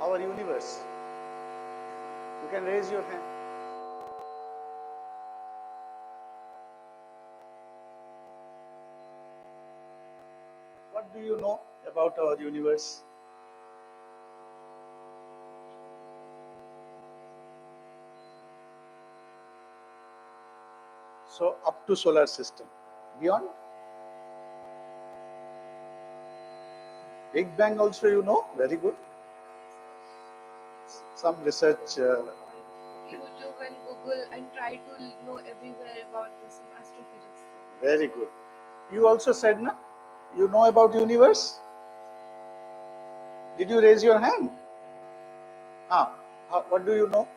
our universe? You can raise your hand. What do you know about our universe? So up to solar system. Beyond? Big Bang also you know? Very good. Some research. YouTube and Google and try to know everywhere about this in astrophysics. Very good. You also said, na? You know about universe? Did you raise your hand? What do you know?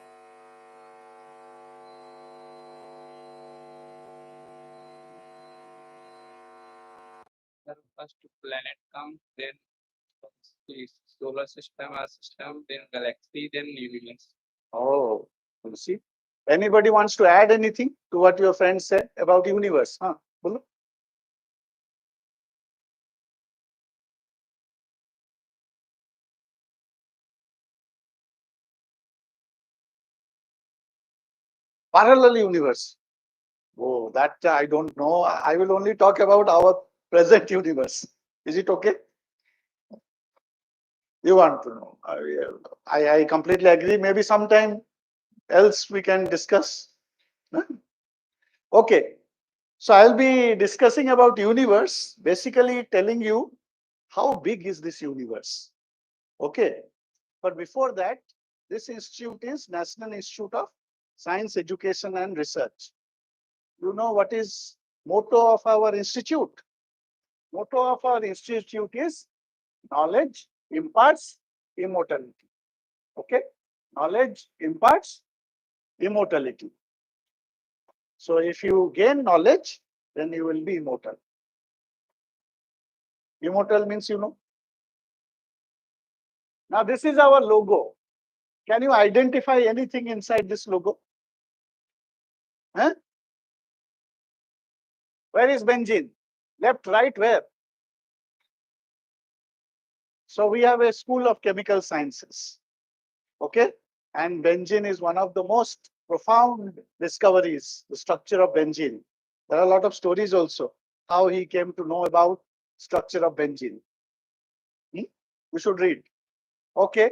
First planet comes, then solar system, our system, then galaxy, then universe. Oh, you see. Anybody wants to add anything to what your friend said about universe? Bolo. Parallel universe. Oh, that I don't know. I will only talk about our present universe. Is it okay? You want to know? I completely agree. Maybe sometime else we can discuss. Okay. So I'll be discussing about universe, basically telling you how big is this universe. Okay. But before that, this institute is National Institute of Science, Education and Research. You know what is motto of our institute? Motto of our institute is knowledge imparts immortality. Okay? Knowledge imparts immortality. So if you gain knowledge, then you will be immortal. Immortal means you know. Now this is our logo. Can you identify anything inside this logo? Huh? Where is benzene? Left, right, where? So we have a school of chemical sciences. Okay? And benzene is one of the most profound discoveries, the structure of benzene. There are a lot of stories also, how he came to know about structure of benzene. We should read. Okay.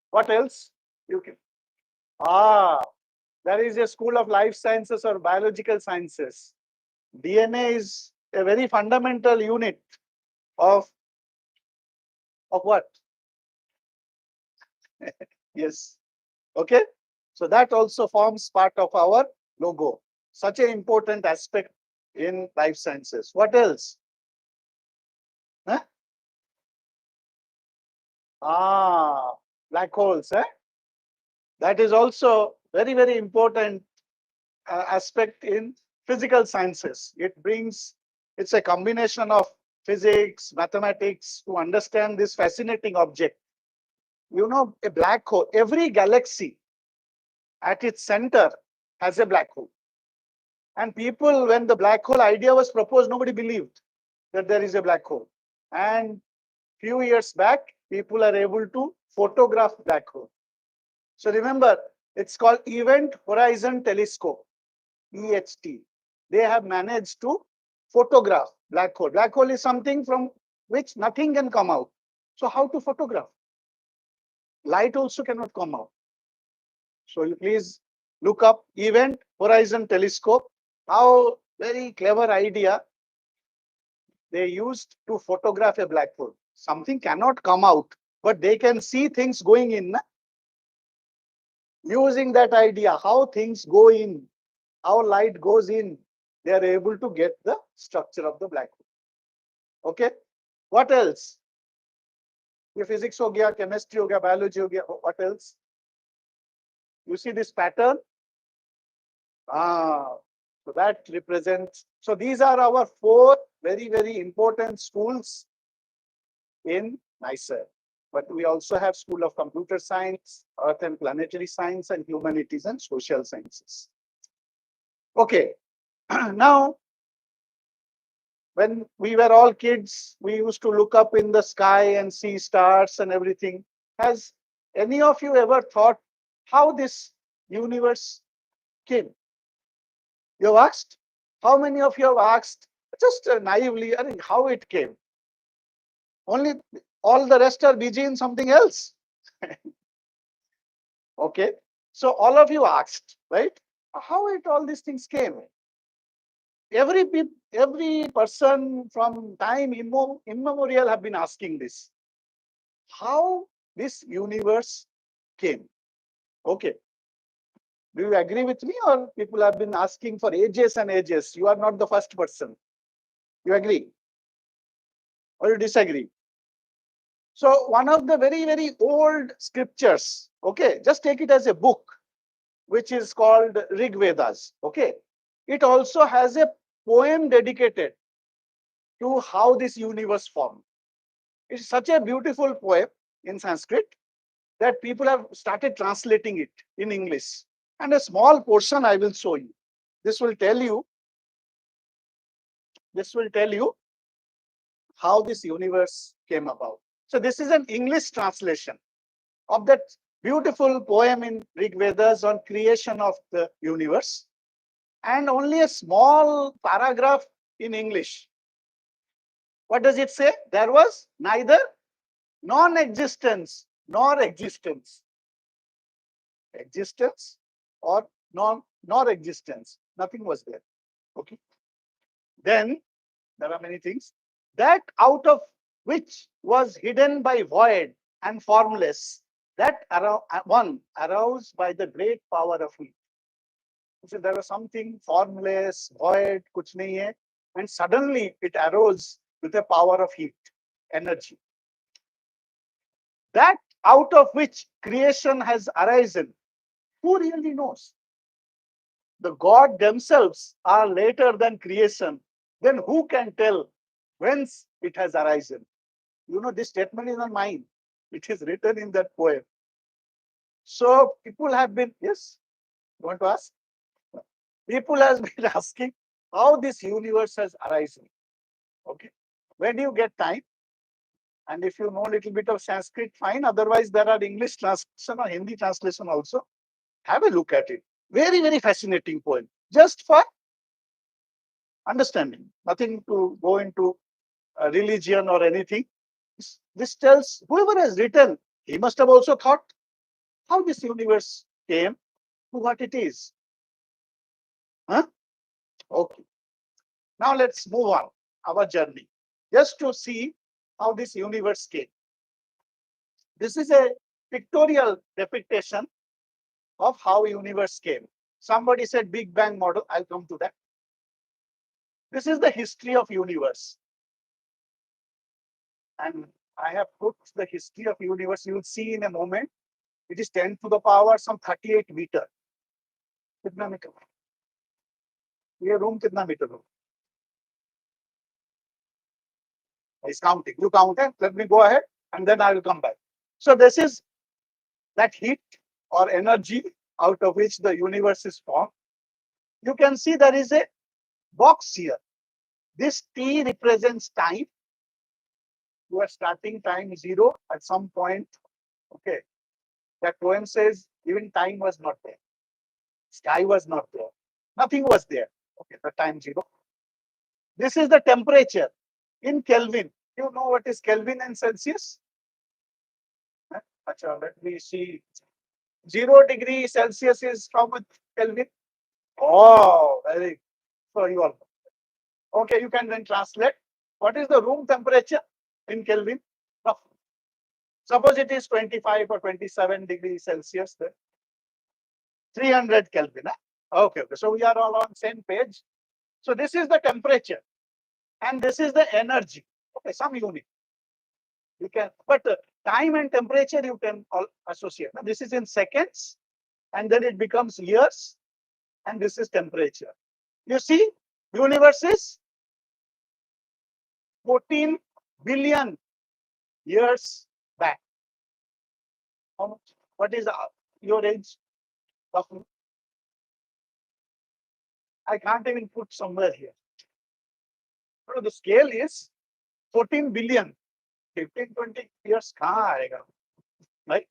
What else? You can. There is a school of life sciences or biological sciences. DNA is a very fundamental unit of what? Yes. Okay. So that also forms part of our logo. Such an important aspect in life sciences. What else? Huh? Black holes. That is also very, very important aspect in physical sciences. It's a combination of physics, mathematics to understand this fascinating object. You know, a black hole, every galaxy at its center has a black hole. And people, when the black hole idea was proposed, nobody believed that there is a black hole. And few years back, people are able to photograph black hole. So remember, it's called Event Horizon Telescope, EHT. They have managed to photograph black hole. Black hole is something from which nothing can come out. So how to photograph? Light also cannot come out. So you please look up Event Horizon Telescope. How very clever idea they used to photograph a black hole. Something cannot come out, but they can see things going in. Using that idea, how things go in, how light goes in, they are able to get the structure of the black hole. Okay. What else? Physics ho gaya, chemistry ho gaya, biology ho gaya. What else? You see this pattern? So that represents. So these are our 4 very, very important schools in NICER. But we also have School of Computer Science, Earth and Planetary Science, and Humanities and Social Sciences. Okay. Now, when we were all kids, we used to look up in the sky and see stars and everything. Has Any of you ever thought how this universe came? You have asked? How many of you have asked just naively, I mean, how it came? Only all the rest are busy in something else. Okay. So all of you asked, right? How it all these things came? Every person from time immemorial have been asking this. How this universe came? Okay. Do you agree with me, or people have been asking for ages and ages? You are not the first person. You agree or you disagree? So one of the very old scriptures, okay, just take it as a book, which is called Rig Vedas. Okay, it also has a poem dedicated to how this universe formed. It's such a beautiful poem in Sanskrit that people have started translating it in English. And a small portion I will show you. This will tell you. This will tell you how this universe came about. So this is an English translation of that beautiful poem in Rig Vedas on creation of the universe, and only a small paragraph in English. What does it say? There was neither non-existence nor existence. Existence or nor existence. Nothing was there. Okay. Then there are many things. That out of which was hidden by void and formless, that one aroused by the great power of heat. So there was something formless, void, kuch nahi hai, and suddenly it arose with a power of heat, energy. That out of which creation has arisen, who really knows? The God themselves are later than creation. Then who can tell whence it has arisen? You know, this statement is not mine. It is written in that poem. So people have been, yes, you want to ask? People have been asking how this universe has arisen. Okay. When you get time, and if you know a little bit of Sanskrit, fine. Otherwise, there are English translation or Hindi translation also. Have a look at it. Very fascinating poem. Just for understanding. Nothing to go into religion or anything. This tells whoever has written, he must have also thought how this universe came to what it is. Huh? Okay. Now let's move on our journey just to see how this universe came. This is a pictorial depiction of how universe came. Somebody said Big Bang model. I'll come to that. This is the history of universe. And I have put the history of universe. You will see in a moment. It is 10 to the power some 38 meter. कितना metre? ये room कितना metre हो? Is counting. You count it. Let me go ahead and then I will come back. So this is that heat or energy out of which the universe is formed. You can see there is a box here. This T represents time. You are starting time 0 at some point. Okay. That poem says even time was not there. Sky was not there. Nothing was there. Okay, the time 0. This is the temperature in Kelvin. You know what is Kelvin and Celsius? Let me see. 0 degree Celsius is how much Kelvin? Oh, very. So you all. Okay, you can then translate. What is the room temperature in Kelvin? Suppose it is 25 or 27 degrees Celsius. Then 300 Kelvin. Okay. So we are all on same page. So this is the temperature, and this is the energy. Okay, some unit. You can, but time and temperature you can all associate. Now, this is in seconds, and then it becomes years, and this is temperature. You see, universe is 14 billion years back. How much? What is your age? I can't even put somewhere here. So the scale is 14 billion. 15, 20 years, right?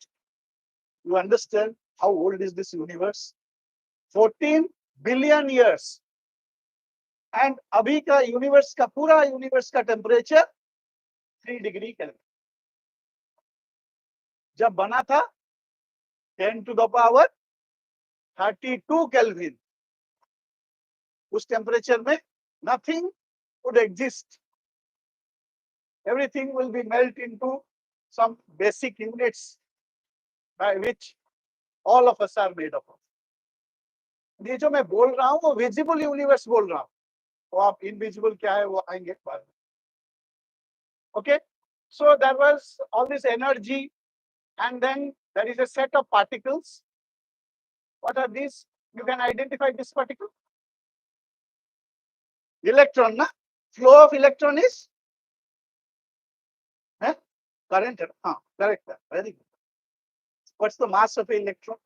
You understand how old is this universe? 14 billion years. And अभी का universe का पूरा universe का temperature 3 degree kelvin. जब बना था 10 to the power 32 kelvin. उस temperature में nothing would exist. Everything will be melt into some basic units by which all of us are made up of. ये जो मैं बोल रहा हूँ वो विजिबल यूनिवर्स बोल रहा हूँ. तो आप इनविजिबल क्या है वो आएंगे बाद में. Okay, so there was all this energy, and then there is a set of particles. What are these? You can identify this particle. Electron, na? Flow of electron is current. Correct. Very good. What's the mass of an electron?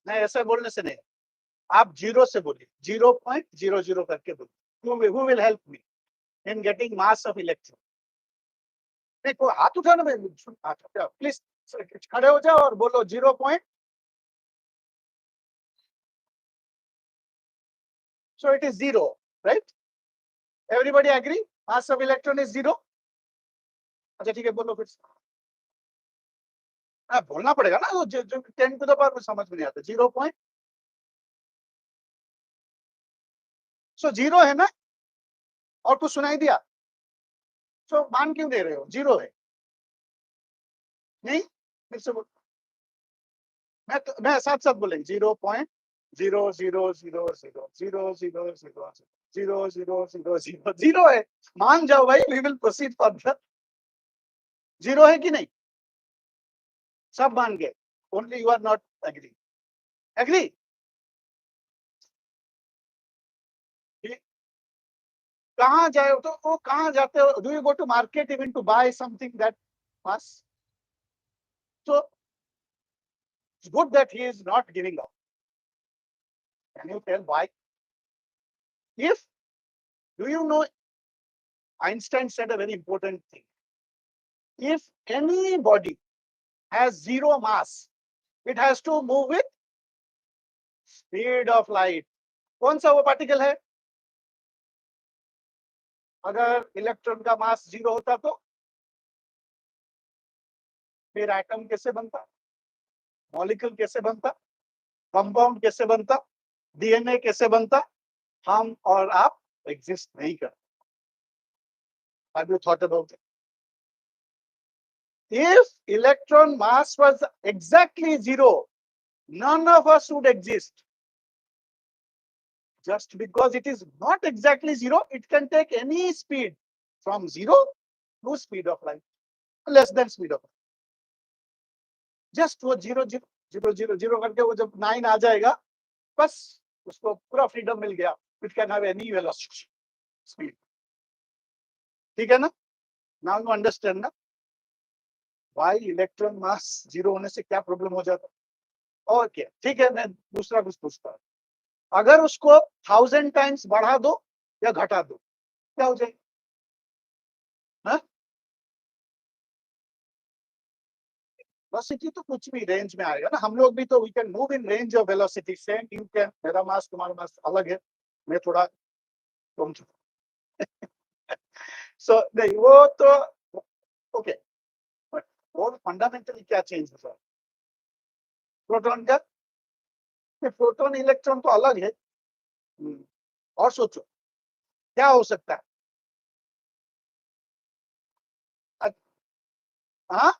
नहीं, ऐसा बोलने से नहीं. आप 0 से बोलिए. 0.00 करके बोलिए. Who will help me in getting mass of electron? नहीं, को हाथ उठाना भाई. प्लीज खड़े हो जाओ और बोलो 0. So it is 0, right? Everybody agree? Mass of electron is 0. अच्छा ठीक है, बोलो फिर. बोलना पड़ेगा ना. जो 10 to the power में समझ में नहीं आता. 0. So 0 है ना. और कुछ सुनाई दिया? So मान क्यों दे रहे हो? 0 है. नहीं, फिर से बोल. मैं साथ साथ बोलेंगे. 0.0000000000 0 है. मान जाओ भाई. We will proceed further. 0 है कि नहीं? सब मान गए. Only you are not agree. Agree? कहाँ जाए तो वो कहाँ जाते हो? Do you go to market even to buy something that mass? So it's good that he is not giving up. Can you tell why? If, do you know, Einstein said a very important thing. If any body has 0 mass, it has to move with speed of light. कौन सा वो particle है? अगर electron का मास 0 होता तो फिर atom कैसे बनता? मॉलिक्यूल कैसे बनता? कंपाउंड कैसे बनता? डीएनए कैसे बनता? हम और आप एग्जिस्ट नहीं करते. Have you thought about it? If electron mass was exactly 0, none of us would exist. Just because it is not exactly 0, it can take any speed from 0 to speed of light, less than speed of light. Just वो 0.00000 करके वो जब 9 आ जाएगा, बस उसको पूरा freedom मिल गया. It can have any velocity, speed. ठीक है ना? Now you understand ना? Why electron mass 0 होने से क्या प्रॉब्लम हो जाता? ओके, ठीक है. मैं दूसरा कुछ पूछता हूँ. अगर उसको 1000 टाइम्स बढ़ा दो या घटा दो, क्या हो जाएगा? वेलोसिटी तो कुछ भी रेंज में आएगा ना. हम लोग भी तो we can move in range of velocity. Same you can. मेरा मास तुम्हारा मास अलग है. मैं थोड़ा तुम सो नहीं वो तो ओके. बट वो फंडामेंटली क्या चेंज होता है? प्रोटॉन का. प्रोटॉन इलेक्ट्रॉन तो अलग है. और सोचो क्या हो सकता है? हाँ,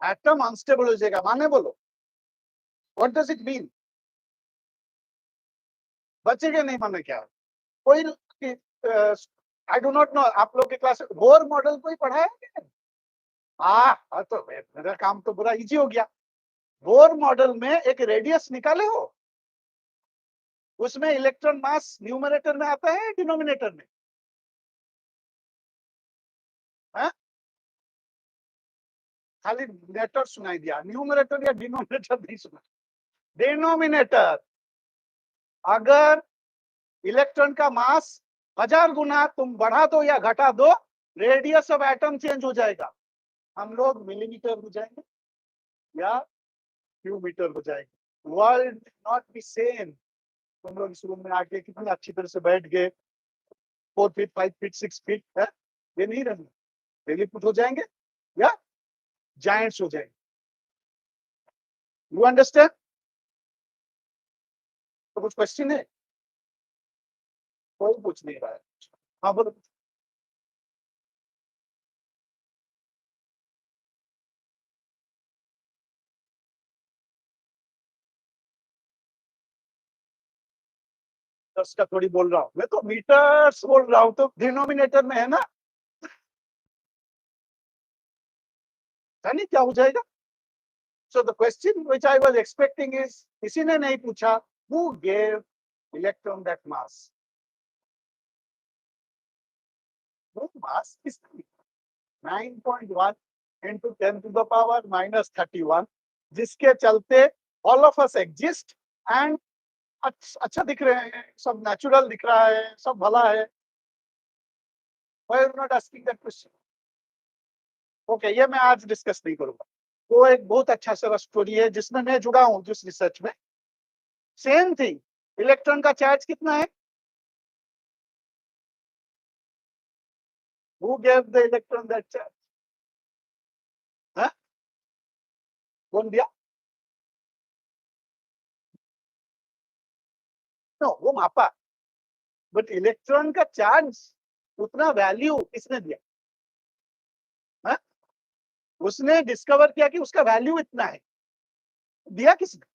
एटम अनस्टेबल हो जाएगा. माने बोलो. What does it mean? बचेगा नहीं माने क्या? कोई आई डू नॉट नो. आप लोग के क्लास बोर मॉडल कोई पढ़ा है? हाँ, तो मेरा काम तो पूरा इजी हो गया. बोर मॉडल में एक रेडियस निकाले हो, उसमें इलेक्ट्रॉन मास न्यूमरेटर में आता है डिनोमिनेटर में? खाली नेटर सुनाई दिया. न्यूमरेटर या डिनोमिनेटर नहीं सुना. डिनोमिनेटर. अगर इलेक्ट्रॉन का मास 1000 गुना तुम बढ़ा दो या घटा दो, रेडियस ऑफ एटम चेंज हो जाएगा, हम लोग मिलीमीटर हो जाएंगे या क्यूमीटर हो जाएंगे। World not be same. तुम लोग इस रूम में आके कितनी अच्छी तरह से बैठ गए, 4 फीट 5 फीट 6 फीट है, ये नहीं रहना, लिलीपुट हो जाएंगे या जायंट्स हो जाएंगे। You understand? तो कुछ क्वेश्चन है? कोई पूछ नहीं रहा है। हाँ बोलो। दस का थोड़ी बोल रहा हूँ मैं, तो मीटर्स बोल रहा हूँ, तो डिनोमिनेटर में है ना, नहीं क्या हो जाएगा? So the question which I was expecting is, किसी ने नहीं पूछा who gave electron that mass. वो mass is 9.1 into 10 to the power minus 31, जिसके चलते all of us exist and अच्छा दिख रहे हैं, सब नेचुरल दिख रहा है, सब भला है। Why are you not asking that question? Okay, ये मैं आज डिस्कस नहीं करूंगा। वो एक बहुत अच्छा सा स्टोरी है जिसमें मैं जुड़ा हूं जिस रिसर्च में। सेम थिंग, इलेक्ट्रॉन का चार्ज कितना है? Who gave the electron that charge? हाँ? कौन दिया? नो, वो मापा, बट इलेक्ट्रॉन का चार्ज उतना वैल्यू किसने दिया? हाँ? उसने डिस्कवर किया कि उसका वैल्यू इतना है, दिया किसने?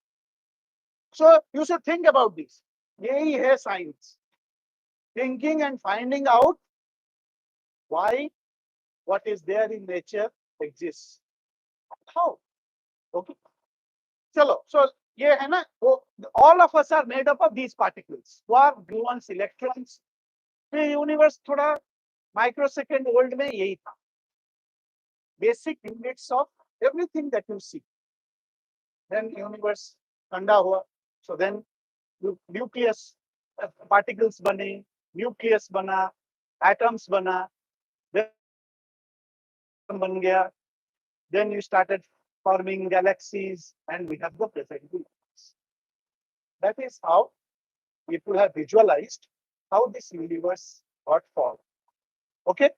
So you should think about this. यही है science, thinking and finding out why what is there in nature exist. How? Okay, चलो। सो ये है ना, वो all of us are made up of these particles, quark, gluons, electrons. ये universe थोड़ा microsecond old में यही था, basic units of everything that you see. Then universe ठंडा हुआ, सो देन न्यूक्लियस, पार्टिकल्स बने, न्यूक्लियस बना, एटम्स बना, बन गया, then you started forming galaxies and we have the present universe. That is how people have visualized how this universe got formed. Okay,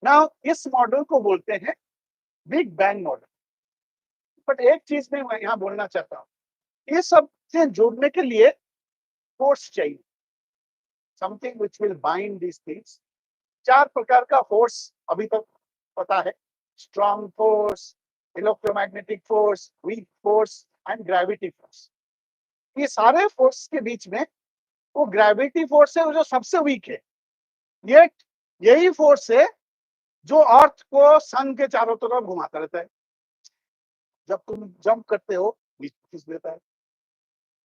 now इस model को बोलते हैं big bang model. But एक चीज में मैं यहाँ बोलना चाहता हूँ, ये सब से जोड़ने के लिए फोर्स चाहिए, something which will bind this things. 4 प्रकार का फोर्स अभी तक पता है, strong force, electromagnetic force, weak force and gravity force. ये सारे फोर्स के बीच में वो ग्रेविटी फोर्स है जो सबसे वीक है, ये यही फोर्स है जो अर्थ को सन के चारों तरफ घुमाता रहता है। जब तुम जंप करते हो, बीच खींच देता है,